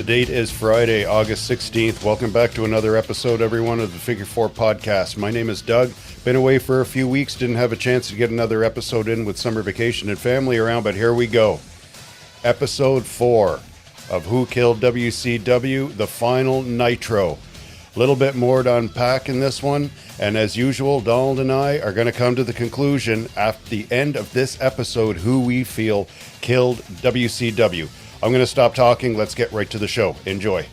The date is Friday, August 16th. Welcome back to another episode, everyone, of the Figure Four Podcast. My name is Doug. Been away for a few weeks, didn't have a chance to get another episode in with summer vacation and family around, but here we go. Episode 4 of Who Killed WCW, the final Nitro. A little bit more to unpack in this one, and as usual, Donald and I are going to come to the conclusion at the end of this episode who we feel killed WCW. I'm going to stop talking. Let's get right to the show. Enjoy.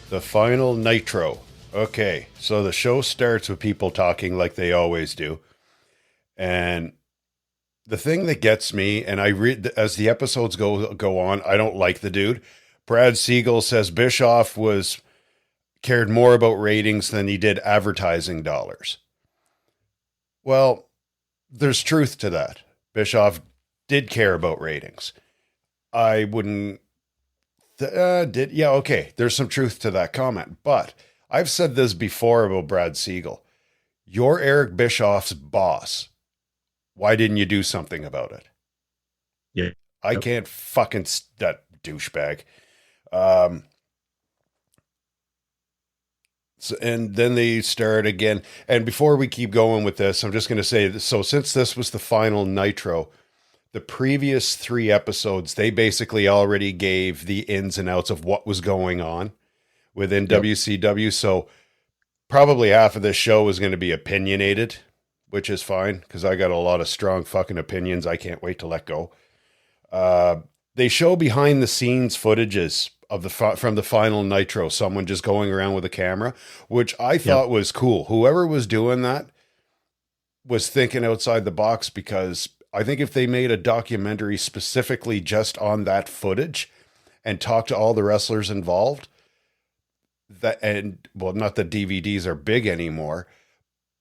The final Nitro. Okay, so the show starts with people talking like they always do. And the thing that gets me, and I read as the episodes go on, I don't like the dude. Brad Siegel says Bischoff cared more about ratings than he did advertising dollars. Well, there's truth to that. Bischoff did care about ratings. I wouldn't... okay, there's some truth to that comment. But I've said this before about Brad Siegel. You're Eric Bischoff's boss. Why didn't you do something about it? Yeah. I can't fucking... that douchebag. And then they start again. And before we keep going with this, I'm just going to say, so since this was the final Nitro, the previous 3 episodes, they basically already gave the ins and outs of what was going on within WCW. So probably half of this show is going to be opinionated, which is fine because I got a lot of strong fucking opinions I can't wait to let go. They show behind the scenes footages of from the final Nitro, someone just going around with a camera, which I thought was cool. Whoever was doing that was thinking outside the box, because I think if they made a documentary specifically just on that footage and talked to all the wrestlers involved, not that DVDs are big anymore,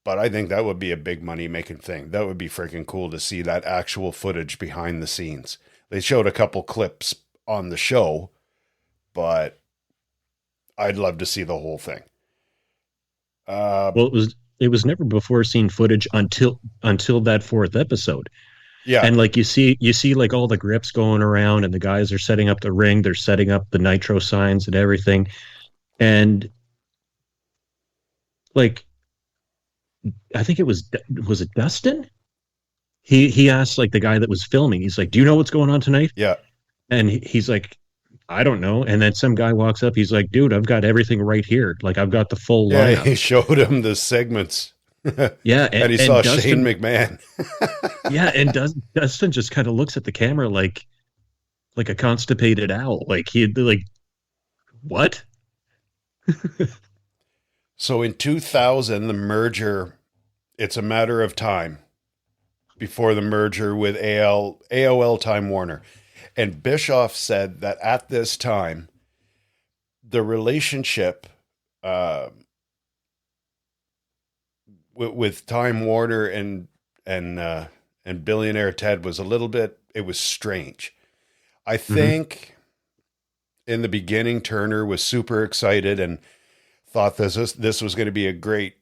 but I think that would be a big money making thing. That would be freaking cool to see that actual footage behind the scenes. They showed a couple clips on the show, but I'd love to see the whole thing. Well, it was never before seen footage until that 4th episode. Yeah. And like you see like all the grips going around, and the guys are setting up the ring, they're setting up the Nitro signs and everything. And like, I think it was it Dustin? He asked like the guy that was filming, he's like, "Do you know what's going on tonight?" Yeah. And he's like, "I don't know." And then some guy walks up, he's like, "Dude, I've got everything right here. Like, I've got the full lineup." Yeah, he showed him the segments. Yeah. And he saw Shane McMahon. Yeah, and Dustin just kind of looks at the camera like a constipated owl. Like what? So in 2000, the merger, it's a matter of time before the merger with AOL Time Warner. And Bischoff said that at this time, the relationship with Time Warner and Billionaire Ted was it was strange. I think in the beginning, Turner was super excited and thought this was going to be a great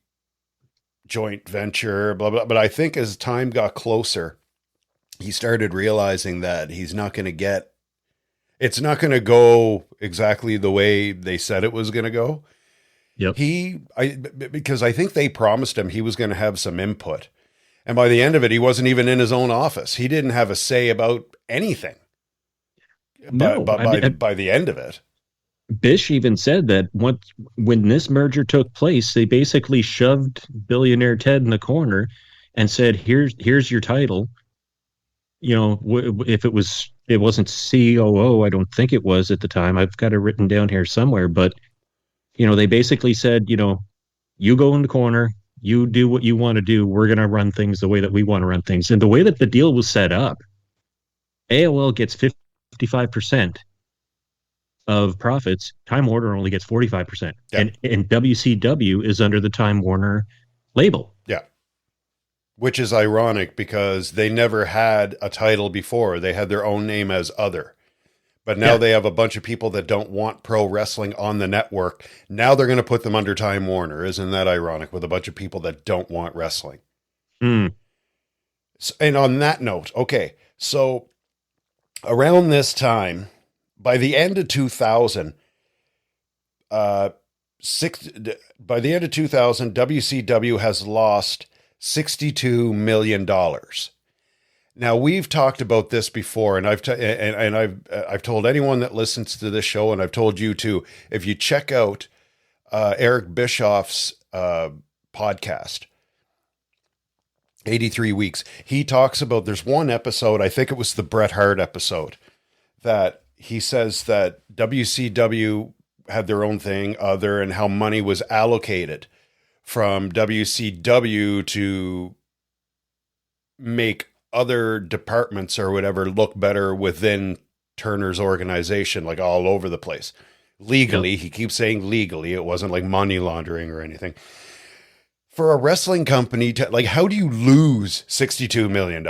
joint venture, blah, blah. But I think as time got closer, he started realizing that it's not going to go exactly the way they said it was going to go. Yep. Because I think they promised him he was going to have some input. And by the end of it, he wasn't even in his own office. He didn't have a say about anything. No, by the end of it. Bish even said that when this merger took place, they basically shoved Billionaire Ted in the corner and said, here's your title. You know, if it wasn't COO, I don't think it was at the time. I've got it written down here somewhere, but you know, they basically said, you know, you go in the corner, you do what you want to do. We're going to run things the way that we want to run things. And the way that the deal was set up, AOL gets 55% of profits. Time Warner only gets 45%. Yeah. And WCW is under the Time Warner label. Yeah. Which is ironic because they never had a title before. They had their own name as Other. But now they have a bunch of people that don't want pro wrestling on the network. Now they're going to put them under Time Warner. Isn't that ironic, with a bunch of people that don't want wrestling? Mm. And on that note, okay, so around this time, by the end of 2000, uh, by the end of 2000, WCW has lost $62 million. Now, we've talked about this before, and I've told anyone that listens to this show, and I've told you too, if you check out Eric Bischoff's podcast, 83 Weeks, he talks about, there's one episode, I think it was the Bret Hart episode, that he says that WCW had their own thing other, and how money was allocated from WCW to make other departments or whatever look better within Turner's organization, like all over the place. Legally, He keeps saying legally. It wasn't like money laundering or anything. For a wrestling company to, like, how do you lose $62 million?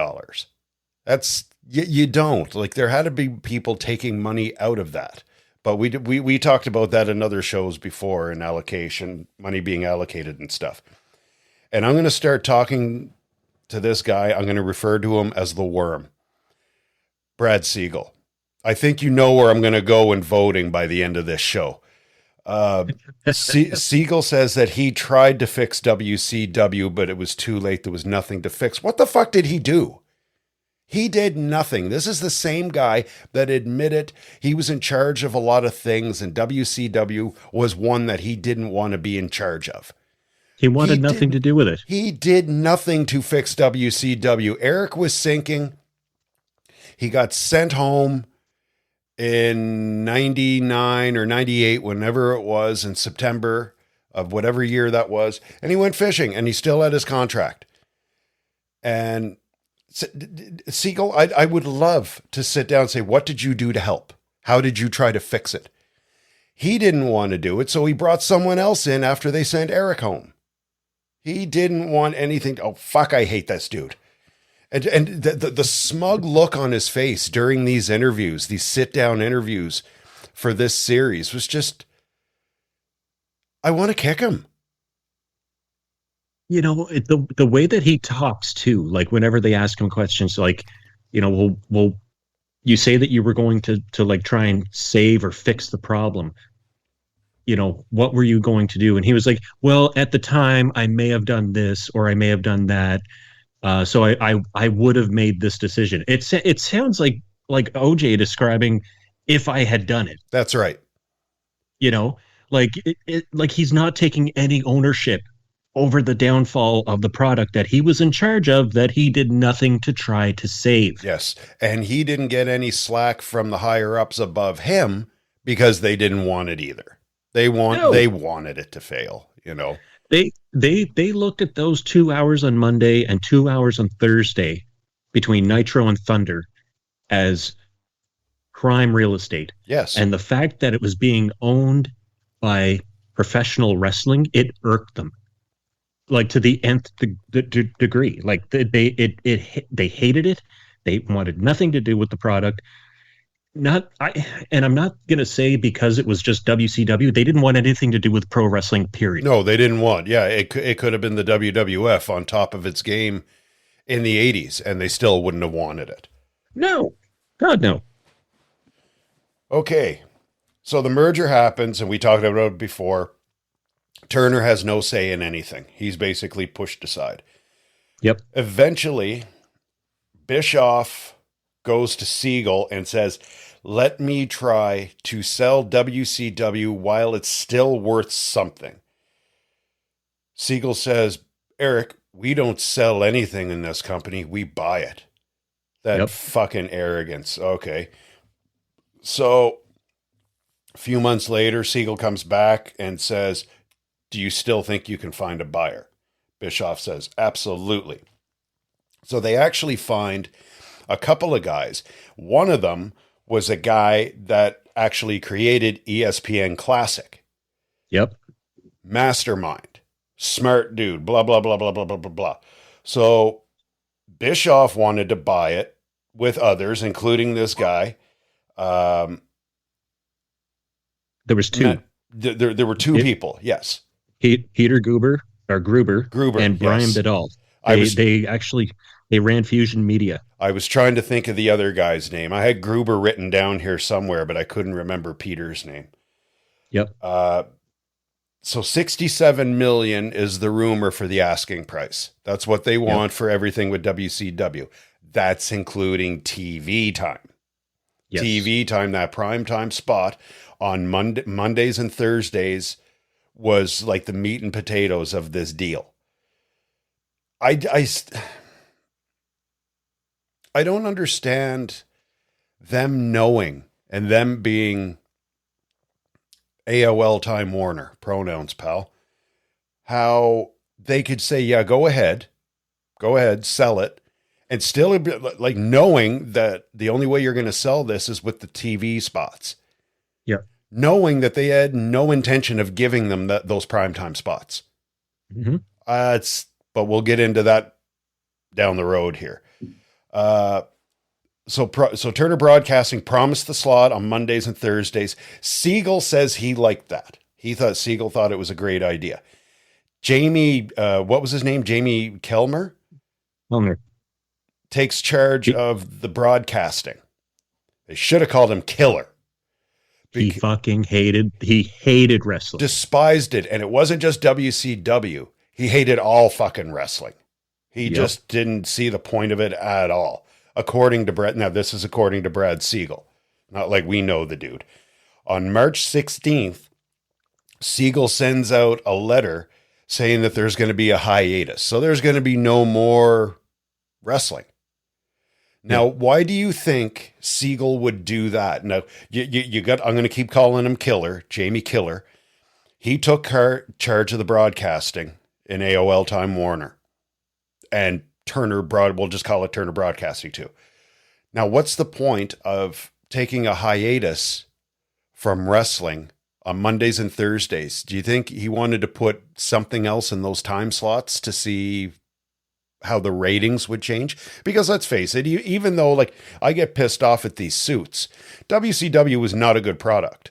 That's, you don't. Like, there had to be people taking money out of that. But we talked about that in other shows before, in allocation, money being allocated and stuff. And I'm going to start talking to this guy. I'm going to refer to him as the Worm, Brad Siegel. I think you know where I'm going to go in voting by the end of this show. Siegel says that he tried to fix WCW, but it was too late. There was nothing to fix. What the fuck did he do? He did nothing. This is the same guy that admitted he was in charge of a lot of things, and WCW was one that he didn't want to be in charge of. He wanted nothing to do with it. He did nothing to fix WCW. Eric was sinking. He got sent home in 99 or 98, whenever it was, in September of whatever year that was. And he went fishing, and he still had his contract. And Siegel, I would love to sit down and say, what did you do to help? How did you try to fix it? He didn't want to do it, so he brought someone else in after they sent Eric home. He didn't want anything. Oh, fuck, I hate this dude. And the smug look on his face during these interviews, these sit-down interviews for this series, was just, I want to kick him. You know, the way that he talks too, like whenever they ask him questions, like, you know, well, you say that you were going to like try and save or fix the problem. You know, what were you going to do? And he was like, well, at the time I may have done this or I may have done that. So I would have made this decision. It sounds like OJ describing if I had done it. That's right. You know, like like he's not taking any ownership over the downfall of the product that he was in charge of, that he did nothing to try to save. Yes. And he didn't get any slack from the higher ups above him because they didn't want it either. They wanted it to fail, you know. They looked at those 2 hours on Monday and 2 hours on Thursday between Nitro and Thunder as prime real estate. Yes. And the fact that it was being owned by professional wrestling, it irked them. Like to the nth degree. Like they hated it. They wanted nothing to do with the product. I'm not going to say because it was just WCW. They didn't want anything to do with pro wrestling, period. No, they didn't want. Yeah, it could have been the WWF on top of its game in the 80s, and they still wouldn't have wanted it. No. God, no. Okay, so the merger happens, and we talked about it before. Turner has no say in anything. He's basically pushed aside. Yep. Eventually, Bischoff goes to Siegel and says, let me try to sell WCW while it's still worth something. Siegel says, Eric, we don't sell anything in this company. We buy it. That fucking arrogance. Okay. So a few months later, Siegel comes back and says, do you still think you can find a buyer? Bischoff says, absolutely. So they actually find a couple of guys. One of them was a guy that actually created ESPN Classic. Yep. Mastermind. Smart dude. Blah, blah, blah, blah, blah, blah, blah, blah. So Bischoff wanted to buy it with others, including this guy. There was two. There were two people, yes. Peter Gruber, and Brian Vidal. They actually They ran Fusion Media. I was trying to think of the other guy's name. I had Gruber written down here somewhere, but I couldn't remember Peter's name. Yep. So 67 million is the rumor for the asking price. That's what they want for everything with WCW. That's including TV time. Yes. TV time, that prime time spot on Mondays and Thursdays was like the meat and potatoes of this deal. I don't understand them knowing and them being AOL Time Warner, pronouns, pal, how they could say, yeah, go ahead, sell it, and still like knowing that the only way you're going to sell this is with the TV spots. Yeah. Knowing that they had no intention of giving them those primetime spots. Mm-hmm. But we'll get into that down the road here. So Turner Broadcasting promised the slot on Mondays and Thursdays. Siegel says he liked that. Siegel thought it was a great idea. Jamie, what was his name? Jamie Kellmer? Kellmer. Takes charge of the broadcasting. They should have called him Killer. He hated wrestling. Despised it. And it wasn't just WCW. He hated all fucking wrestling. He just didn't see the point of it at all. According to Brett, now this is according to Brad Siegel, not like we know the dude. On March 16th, Siegel sends out a letter saying that there's going to be a hiatus. So there's going to be no more wrestling. Now, why do you think Siegel would do that? Now, I'm going to keep calling him Killer, Jamie Killer. He took charge of the broadcasting in AOL Time Warner. And we'll just call it Turner Broadcasting too. Now, what's the point of taking a hiatus from wrestling on Mondays and Thursdays? Do you think he wanted to put something else in those time slots to see how the ratings would change? Because let's face it, even though like I get pissed off at these suits, WCW was not a good product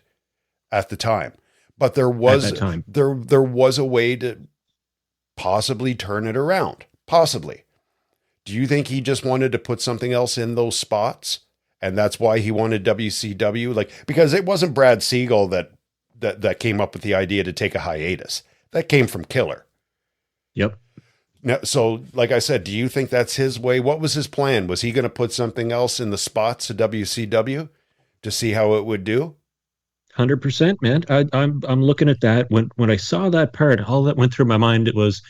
at the time, but there was a way to possibly turn it around. Possibly. Do you think he just wanted to put something else in those spots? And that's why he wanted WCW? Like, because it wasn't Brad Siegel that came up with the idea to take a hiatus. That came from Killer. Yep. Now, so, like I said, do you think that's his way? What was his plan? Was he going to put something else in the spots of WCW to see how it would do? 100%, man. I'm looking at that. When I saw that part, all that went through my mind, it was,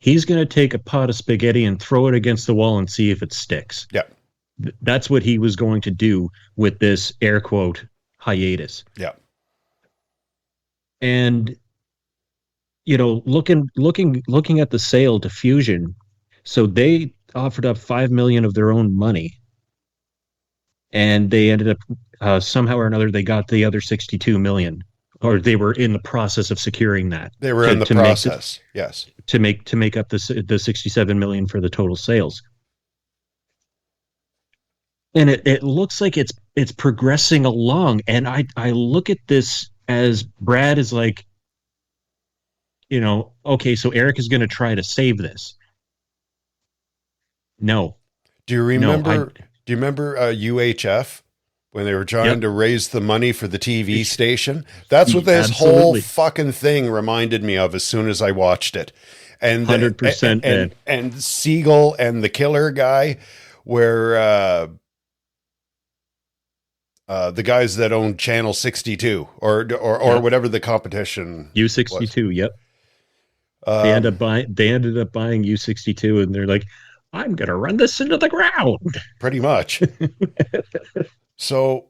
he's going to take a pot of spaghetti and throw it against the wall and see if it sticks. Yeah. That's what he was going to do with this air quote hiatus. Yeah. And, you know, looking at the sale to Fusion, so they offered up $5 million of their own money, and they ended up somehow or another they got the other $62 million. Or they were in the process of securing that. They were in the process, yes. To make up the $67 million for the total sales. And it looks like it's progressing along. And I look at this as Brad is like, you know, okay, so Eric is going to try to save this. No. Do you remember UHF? When they were trying to raise the money for the TV station. That's what this whole fucking thing reminded me of as soon as I watched it. And 100%. And Siegel and the Killer guy were the guys that owned Channel 62 or whatever the competition U62, was. Yep. They ended up buying U62, and they're like, I'm going to run this into the ground. Pretty much. So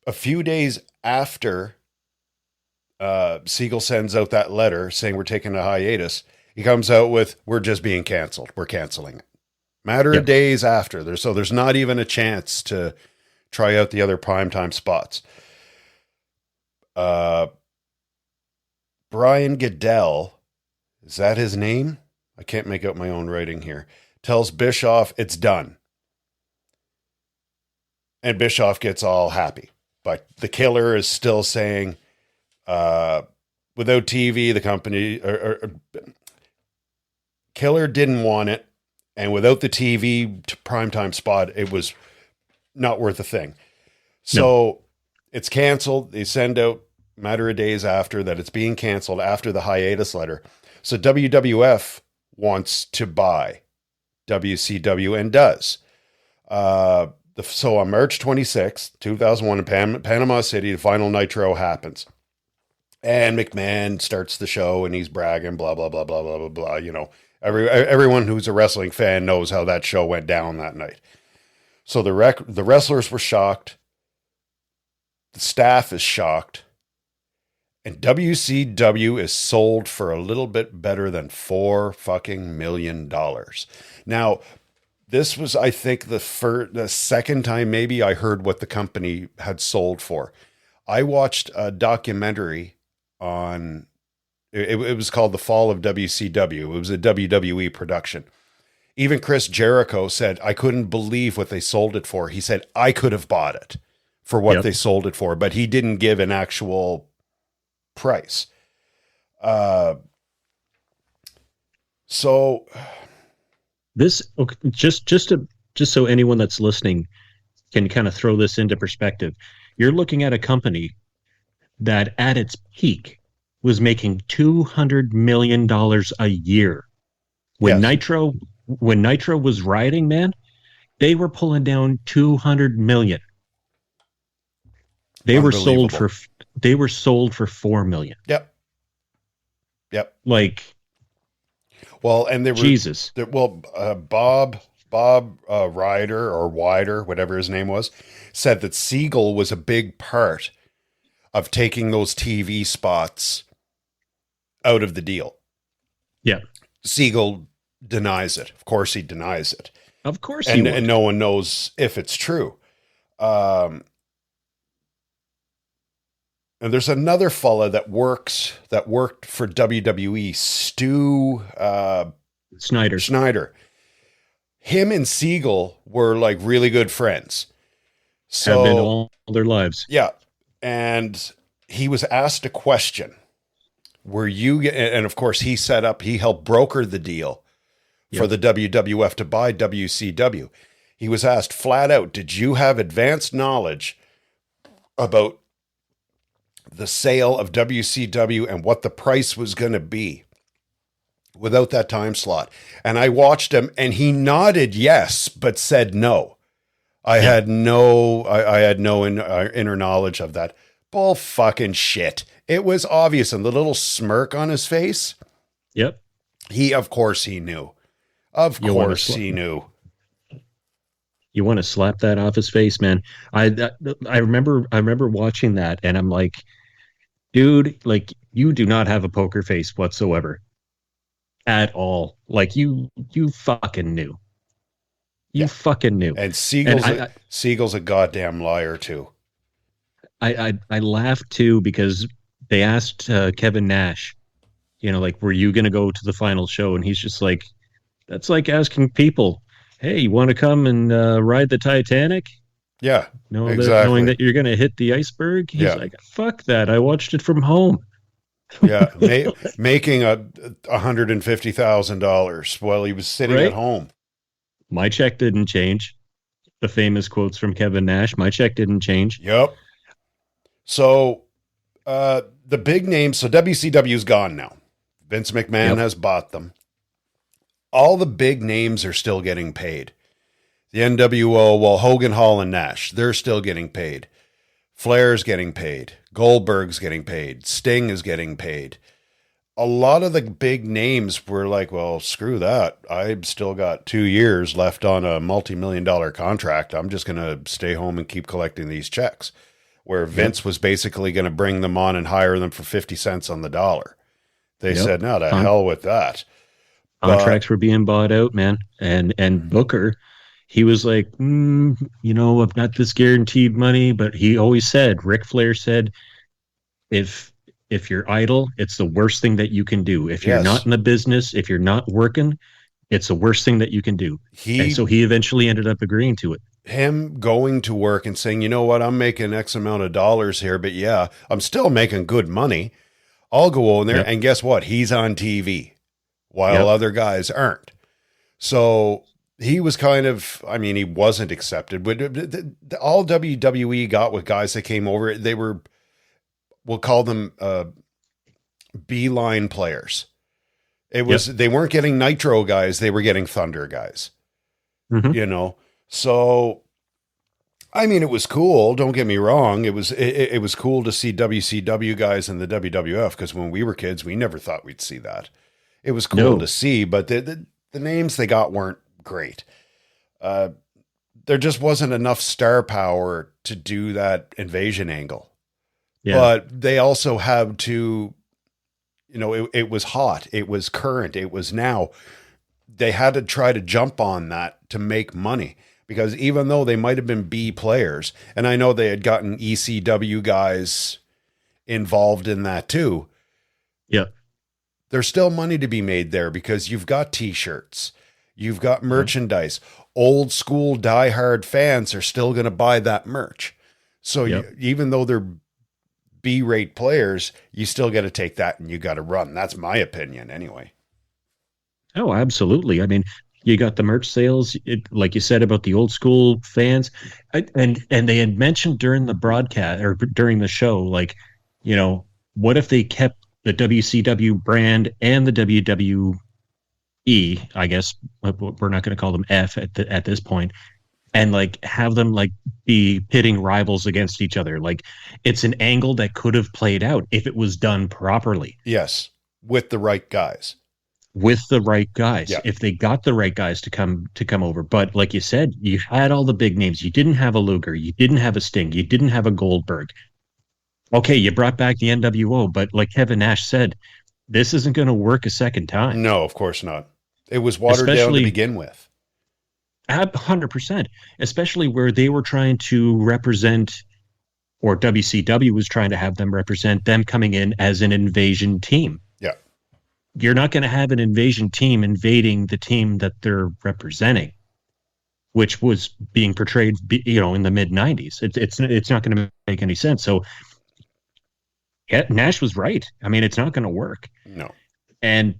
a few days after Siegel sends out that letter saying we're taking a hiatus, he comes out with, we're just being canceled. We're canceling it. Matter of days after. There's not even a chance to try out the other primetime spots. Brian Goodell, is that his name? I can't make out my own writing here. Tells Bischoff it's done. And Bischoff gets all happy. But the Killer is still saying, without TV, the company... Killer didn't want it. And without the TV primetime spot, it was not worth a thing. So it's canceled. They send out a matter of days after that it's being canceled after the hiatus letter. So WWF wants to buy WCW and does. So on March 26th, 2001 in Panama City, the final Nitro happens. And McMahon starts the show and he's bragging, blah, blah, blah, blah, blah, blah, blah. You know, everyone who's a wrestling fan knows how that show went down that night. So the wrestlers were shocked. The staff is shocked. And WCW is sold for a little bit better than $4 million. Now, this was, I think, the second time maybe I heard what the company had sold for. I watched a documentary on, it was called The Fall of WCW. It was a WWE production. Even Chris Jericho said, I couldn't believe what they sold it for. He said, I could have bought it for what they sold it for, but he didn't give an actual price. So this, okay, just so anyone that's listening can kind of throw this into perspective. You're looking at a company that at its peak was making $200 million a year. When Nitro was riding, man, they were pulling down 200 million. They were sold for $4 million. Yep. Like, well, and they were Jesus. Bob Ryder or Wider, whatever his name was, said that Siegel was a big part of taking those TV spots out of the deal. Yeah. Siegel denies it. Of course he denies it. Of course and no one knows if it's true. And there's another fella that worked for WWE, Stu Schneider. Him and Siegel were like really good friends. So, have been all their lives. Yeah. And he was asked a question. And of course he helped broker the deal for the WWF to buy WCW. He was asked flat out, did you have advanced knowledge about the sale of WCW and what the price was going to be without that time slot? And I watched him and he nodded yes, but said no. I had no inner knowledge of that. Bull fucking shit. It was obvious. And the little smirk on his face. Yep. Of course he knew. Of course he knew. You want to slap that off his face, man. I remember watching that and I'm like, dude, like, you do not have a poker face whatsoever at all. Like, you fucking knew. You fucking knew. And Siegel's a goddamn liar too. I laughed too because they asked Kevin Nash, like, were you going to go to the final show? And he's just like, that's like asking people, hey, you want to come and ride the Titanic? Yeah, exactly. Knowing that you're going to hit the iceberg. He's like, fuck that. I watched it from home. Yeah, making $150,000 while he was sitting at home. My check didn't change. The famous quotes from Kevin Nash. My check didn't change. Yep. So the big names. So WCW's gone now. Vince McMahon has bought them. All the big names are still getting paid. The NWO, well, Hogan, Hall, and Nash, they're still getting paid. Flair's getting paid. Goldberg's getting paid. Sting is getting paid. A lot of the big names were like, well, screw that. I've still got 2 years left on a multi-million-dollar contract. I'm just going to stay home and keep collecting these checks. Where Vince was basically going to bring them on and hire them for 50 cents on the dollar. They said, no, to hell with that. Contracts were being bought out, man. And Booker, he was like, I've got this guaranteed money, but he always said, Ric Flair said, if you're idle, it's the worst thing that you can do. If you're not in the business, if you're not working, it's the worst thing that you can do. And so he eventually ended up agreeing to it. Him going to work and saying, you know what, I'm making X amount of dollars here, but I'm still making good money. I'll go on there. And guess what? He's on TV while other guys aren't. So he was kind of, I mean, he wasn't accepted, but all WWE got with guys that came over, they were, we'll call them beeline players. It was, they weren't getting Nitro guys, they were getting Thunder guys, you know? So, I mean, it was cool. Don't get me wrong. It was cool to see WCW guys in the WWF, because when we were kids, we never thought we'd see that. It was cool to see, but the names they got weren't great. There just wasn't enough star power to do that invasion angle. Yeah. But they also had to, you know, it was hot. It was current. It was now. They had to try to jump on that to make money, because even though they might have been B players, and I know they had gotten ECW guys involved in that too. Yeah. There's still money to be made there, because you've got t-shirts, you've got merchandise. Old school diehard fans are still going to buy that merch. So even though they're B-rate players, you still got to take that and you got to run. That's my opinion anyway. Oh, absolutely. I mean, you got the merch sales, like you said about the old school fans, and they had mentioned during the broadcast or during the show, like, you know, what if they kept the WCW brand and the WWE, I guess we're not going to call them F at this point, and like have them like be pitting rivals against each other. Like, it's an angle that could have played out if it was done properly. Yes, with the right guys. If they got the right guys to come over. But like you said, you had all the big names. You didn't have a Luger, you didn't have a Sting, you didn't have a Goldberg. Okay, you brought back the NWO, but like Kevin Nash said, this isn't going to work a second time. No, of course not. It was watered down to begin with. 100%, especially where they were trying to represent, or WCW was trying to have them represent them coming in as an invasion team. Yeah. You're not going to have an invasion team invading the team that they're representing, which was being portrayed, you know, in the mid 90s. It's not going to make any sense. So Nash was right. I mean, it's not going to work. No. And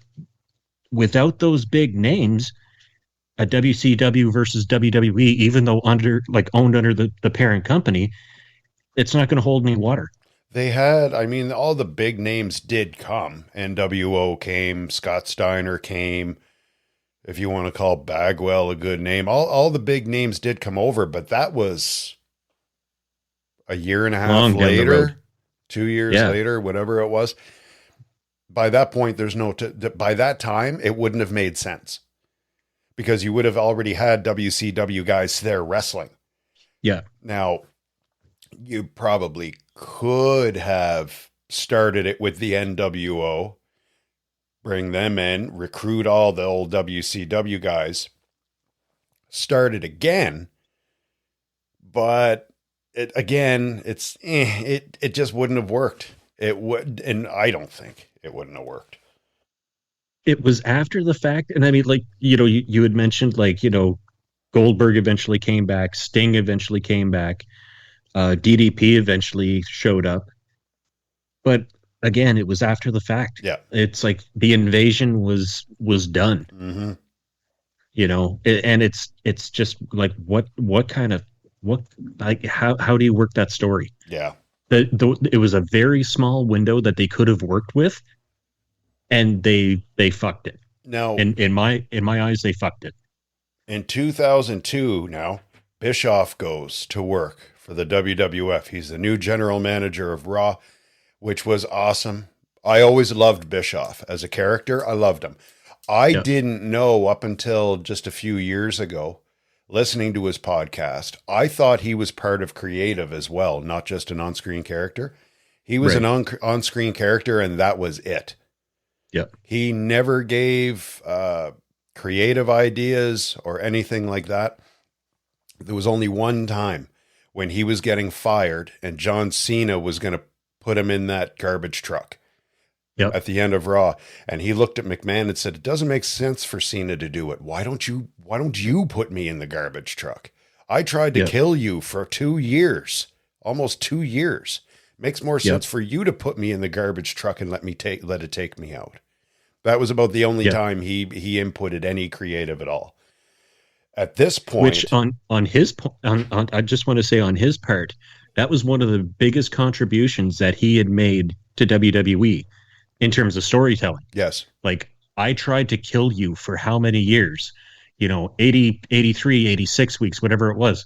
without those big names, a WCW versus WWE, even though owned under the parent company, it's not going to hold any water. They had, I mean, all the big names did come. NWO came, Scott Steiner came, if you want to call Bagwell a good name. All the big names did come over, but that was a year and a half later, 2 years later, whatever it was. By that point, by that time, it wouldn't have made sense, because you would have already had WCW guys there wrestling. Yeah. Now, you probably could have started it with the NWO, bring them in, recruit all the old WCW guys, start it again. But it just wouldn't have worked. It would, and I don't think it wouldn't have worked. It was after the fact. And I mean, like, you know, you had mentioned, like, you know, Goldberg eventually came back, Sting eventually came back, DDP eventually showed up. But again, it was after the fact. Yeah. It's like the invasion was done. Mm-hmm. You know, and it's just like, how do you work that story? Yeah. It was a very small window that they could have worked with, and they fucked it. Now, in my eyes, they fucked it. In 2002, now Bischoff goes to work for the WWF. He's the new general manager of Raw, which was awesome. I always loved Bischoff as a character. I loved him. I didn't know up until just a few years ago, listening to his podcast, I thought he was part of creative as well, not just an on-screen character. He was an on-screen character, and that was it. Yeah. He never gave creative ideas or anything like that. There was only one time when he was getting fired and John Cena was going to put him in that garbage truck at the end of Raw. And he looked at McMahon and said, "It doesn't make sense for Cena to do it. Why don't you put me in the garbage truck? I tried to kill you for 2 years, almost 2 years. Makes more sense for you to put me in the garbage truck and let it take me out." That was about the only Yeah. time he inputted any creative at all. At this point, Which on his on I just want to say on his part, that was one of the biggest contributions that he had made to WWE in terms of storytelling. yes, Like, I tried to kill you for how many years? 80, 83, 86 weeks, whatever it was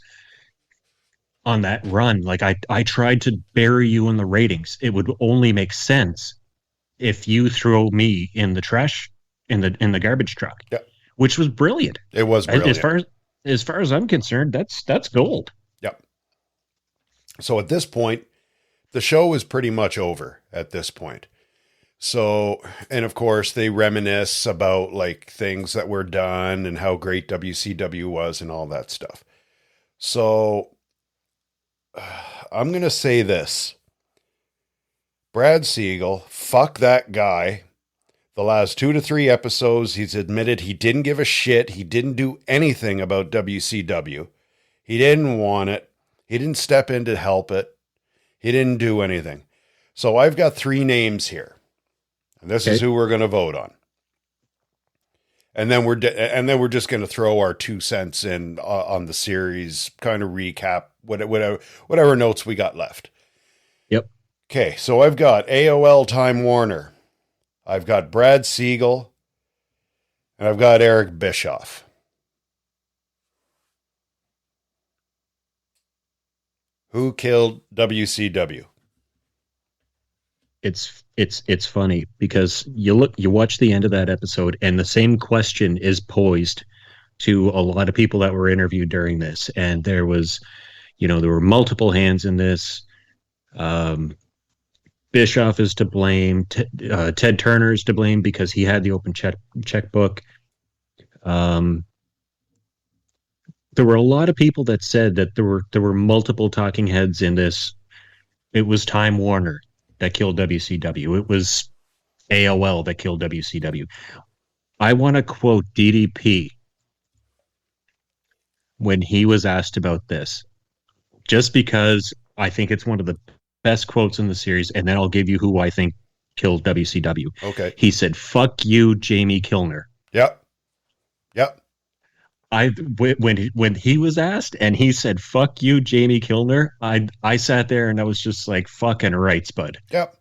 on that run. Like, I tried to bury you in the ratings. It would only make sense if you throw me in the trash, in the garbage truck, yeah, which was brilliant. it was brilliant. As far as I'm concerned, that's gold. Yep. So at this point, the show is pretty much over at this point. So, and of course, they reminisce about like things that were done and how great WCW was and all that stuff. So, I'm going to say this. Brad Siegel, fuck that guy. The last 2 to 3 episodes, he's admitted he didn't give a shit. He didn't do anything about WCW. He didn't want it. He didn't step in to help it. He didn't do anything. So I've got 3 names here. And this is who we're going to vote on. And then we're just going to throw our 2 cents in on the series, kind of recap whatever notes we got left. Yep. Okay, so I've got AOL Time Warner. I've got Brad Siegel. And I've got Eric Bischoff. Who killed WCW? It's funny because you watch the end of that episode and the same question is posed to a lot of people that were interviewed during this, and there was, there were multiple hands in this. Bischoff is to blame. Ted Turner is to blame because he had the open checkbook. There were a lot of people that said that there were multiple talking heads in this. It was Time Warner that killed WCW. It was AOL that killed WCW. I want to quote DDP when he was asked about this, just because I think it's one of the best quotes in the series, and then I'll give you who I think killed WCW. Okay. He said, "Fuck you, Jamie Kilner." Yep. When he was asked and he said, "Fuck you, Jamie Kilner," I sat there and I was just like, "Fucking right, Spud." Yep.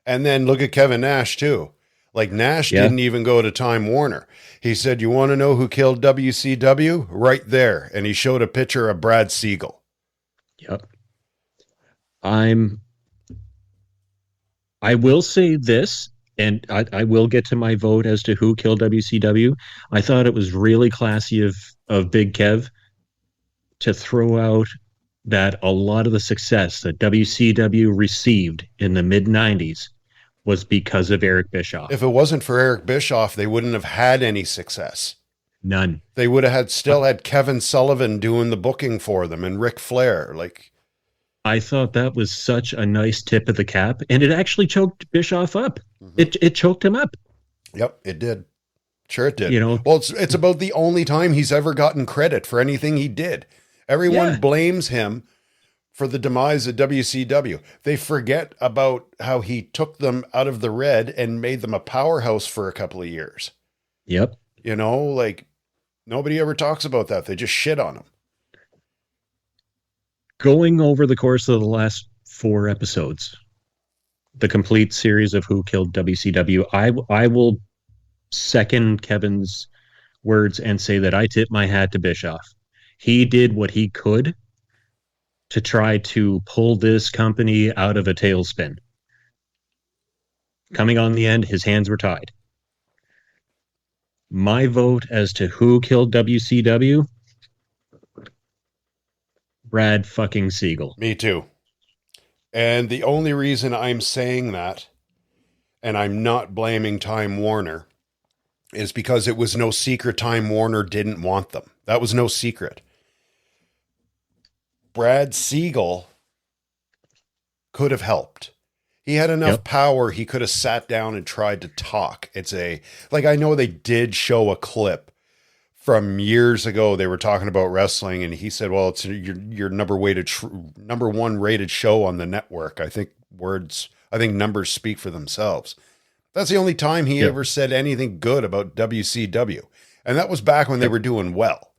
And then look at Kevin Nash too. Like Nash didn't even go to Time Warner. He said, "You want to know who killed WCW? Right there." And he showed a picture of Brad Siegel. Yep. I will say this, and I will get to my vote as to who killed WCW. I thought it was really classy of Big Kev to throw out that a lot of the success that WCW received in the mid-90s was because of Eric Bischoff. If it wasn't for Eric Bischoff, they wouldn't have had any success. None. They would have still had Kevin Sullivan doing the booking for them and Ric Flair. Like, I thought that was such a nice tip of the cap, and it actually choked Bischoff up. Mm-hmm. It choked him up. Yep, it did. Sure it did. Well, it's about the only time he's ever gotten credit for anything he did. Everyone blames him for the demise of WCW. They forget about how he took them out of the red and made them a powerhouse for a couple of years. Yep. Like nobody ever talks about that. They just shit on him. Going over the course of the last 4 episodes, the complete series of Who Killed WCW, I will second Kevin's words and say that I tip my hat to Bischoff. He did what he could to try to pull this company out of a tailspin. Coming on the end, his hands were tied. My vote as to who killed WCW, Brad fucking Siegel. Me too. And the only reason I'm saying that, and I'm not blaming Time Warner, is because it was no secret Time Warner didn't want them. That was no secret. Brad Siegel could have helped. He had enough power. He could have sat down and tried to talk. I know they did show a clip from years ago. They were talking about wrestling and he said, well, it's your number 1 rated show on the network. I think numbers speak for themselves. That's the only time he Yep. ever said anything good about WCW. And that was back when they were doing well.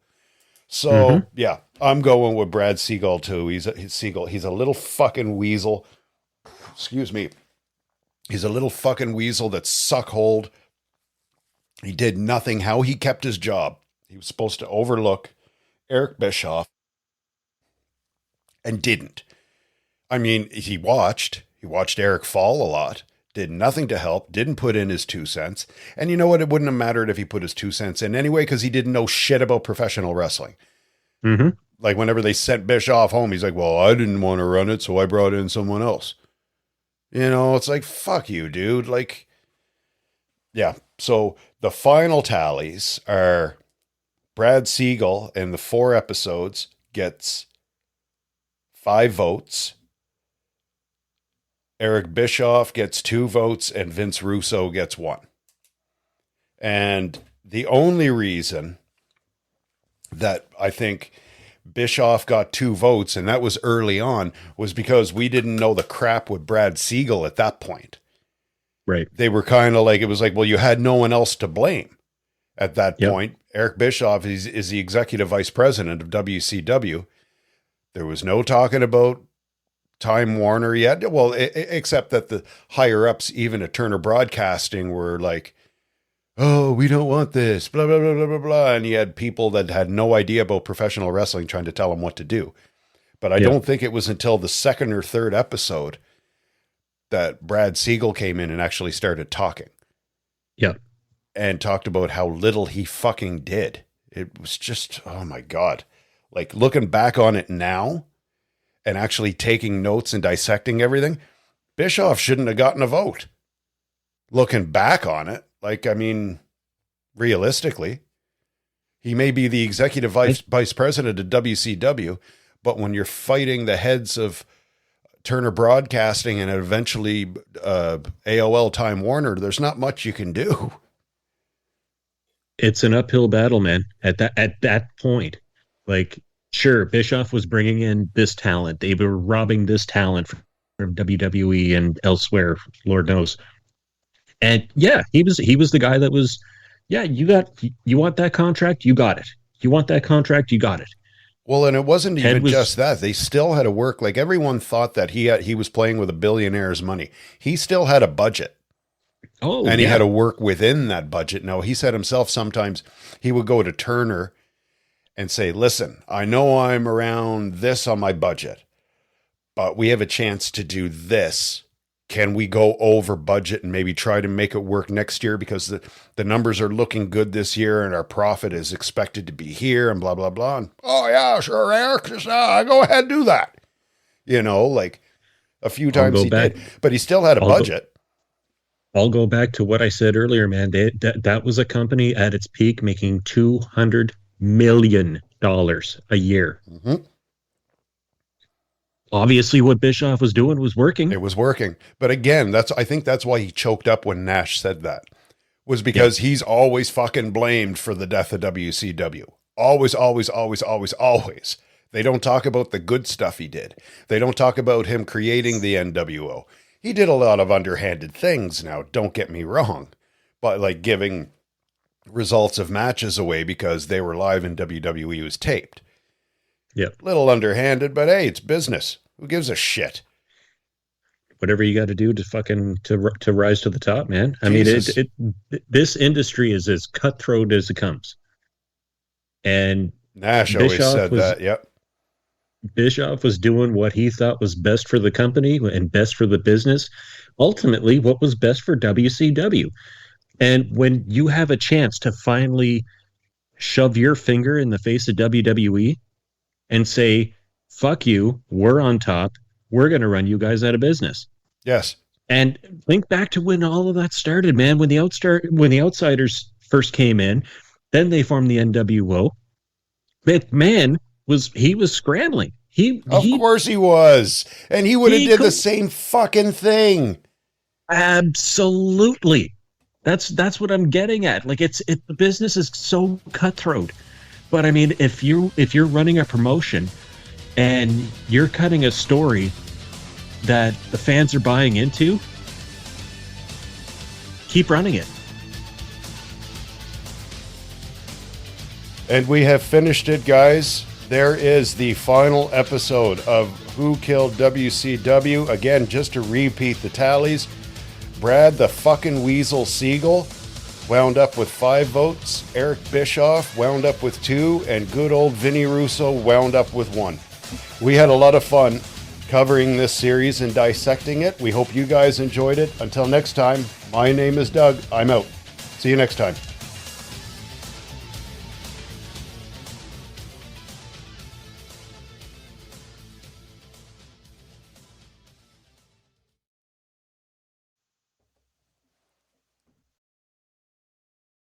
So, yeah, I'm going with Brad Siegel, too. He's a little fucking weasel. Excuse me. He's a little fucking weasel that suckholed. He did nothing. How he kept his job. He was supposed to overlook Eric Bischoff and didn't. I mean, he watched Eric fall a lot. Did nothing to help, didn't put in his 2 cents. And you know what? It wouldn't have mattered if he put his 2 cents in anyway, because he didn't know shit about professional wrestling. Mm-hmm. Like whenever they sent Bischoff home, he's like, well, I didn't want to run it, so I brought in someone else. You know, it's like, fuck you, dude. Like, yeah. So the final tallies are Brad Siegel in the 4 episodes gets 5 votes. Eric Bischoff gets 2 votes and Vince Russo gets 1. And the only reason that I think Bischoff got 2 votes, and that was early on, was because we didn't know the crap with Brad Siegel at that point. Right. They were kind of like, it was like, well, you had no one else to blame at that point. Eric Bischoff is the executive vice president of WCW. There was no talking about Time Warner yet. Well, except that the higher ups, even at Turner Broadcasting, were like, oh, we don't want this, blah, blah, blah, blah, blah, blah. And you had people that had no idea about professional wrestling trying to tell them what to do. But I don't think it was until the 2nd or 3rd episode that Brad Siegel came in and actually started talking. Yeah. And talked about how little he fucking did. It was just, oh my God. Like looking back on it now and actually taking notes and dissecting everything, Bischoff shouldn't have gotten a vote. Looking back on it, like, I mean, realistically, he may be the executive vice president of WCW, but when you're fighting the heads of Turner Broadcasting and eventually AOL Time Warner, there's not much you can do. It's an uphill battle, man. At that point, like, sure, Bischoff was bringing in this talent. They were robbing this talent from WWE and elsewhere, Lord knows. And yeah, he was the guy that was, yeah, you want that contract, you got it. You want that contract, you got it. Well, and it wasn't even just that. They still had to work. Like everyone thought that he was playing with a billionaire's money. He still had a budget. Oh, and he had to work within that budget. Now, he said himself sometimes he would go to Turner and say, listen, I know I'm around this on my budget, but we have a chance to do this. Can we go over budget and maybe try to make it work next year? Because the numbers are looking good this year and our profit is expected to be here and blah, blah, blah. And, oh, yeah, sure, Eric, just go ahead and do that. You know, like a few times he did. But he still had a budget. I'll go back to what I said earlier, man. That was a company at its peak making $200 million a year. Mm-hmm. Obviously, what Bischoff was doing was working. It was working. But again, I think that's why he choked up when Nash said that, was because he's always fucking blamed for the death of WCW. Always, always, always, always, always. They don't talk about the good stuff he did. They don't talk about him creating the NWO. He did a lot of underhanded things now, don't get me wrong, but like giving results of matches away because they were live and WWE was taped. Yeah. Little underhanded, but hey, it's business. Who gives a shit? Whatever you got to do to fucking to rise to the top, man. I mean, this industry is as cutthroat as it comes. And Nash always said that. Yep. Bischoff was doing what he thought was best for the company and best for the business. Ultimately, what was best for WCW. And when you have a chance to finally shove your finger in the face of WWE and say, fuck you, we're on top, we're going to run you guys out of business. Yes. And think back to when all of that started, man. When the Outsiders first came in, then they formed the NWO. McMahon was scrambling. Of course he was. And he would have did the same fucking thing. Absolutely. That's what I'm getting at. Like the business is so cutthroat. But I mean, if you're running a promotion and you're cutting a story that the fans are buying into, keep running it. And we have finished it, guys. There is the final episode of Who Killed WCW. Again, just to repeat the tallies, Brad the fucking Weasel Siegel wound up with 5 votes. Eric Bischoff wound up with 2. And good old Vinny Russo wound up with 1. We had a lot of fun covering this series and dissecting it. We hope you guys enjoyed it. Until next time, my name is Doug. I'm out. See you next time.